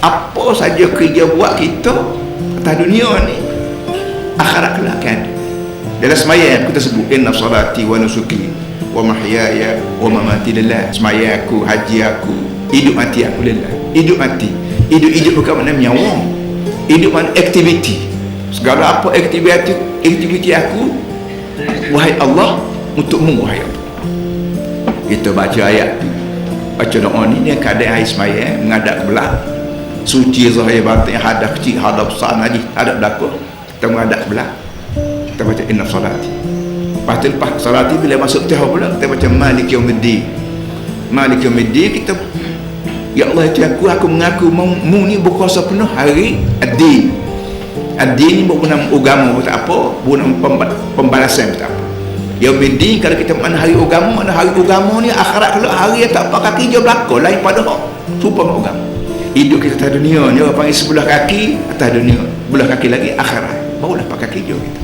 Apa saja kerja buat kita atas dunia ni, akhirat kelak kan. Dalam sembahyang kita sebut inna salati wa nusuki wa mahyaya wa mamati lillah. Sembahyang aku, haji aku, hidup mati aku lillah. Hidup mati, hidup bukan makna nyawa. Hidup makna aktiviti. Segala apa aktiviti aku, wahai Allah, untukmu wahai Allah. Kita baca ayat tu, baca doa ni, dia keadaan air sembahyang menghadap belah, suci zahir batin, hadap kecil, hadap besar, najis, hadap belakang, kita menghadap belah, kita baca inna salati. Lepas salati bila masuk tahap pula kita baca maliki yaumiddin. Maliki yaumiddin, kita ya Allah itu aku mengaku mu ni berkuasa penuh hari ad-din. Ad-din ni bukan agama, bukan apa, bukan pembalasan, bukan apa. Yaumiddin kalau kita mana hari agama, mana hari agama ni akhirat kalau hari yang tak apa kaki je belakang lain pada hak rupa agama. Hidup kita atas dunia ni orang panggil sebelah kaki atas dunia, belah kaki lagi akhirat, barulah pakai kaki je kita.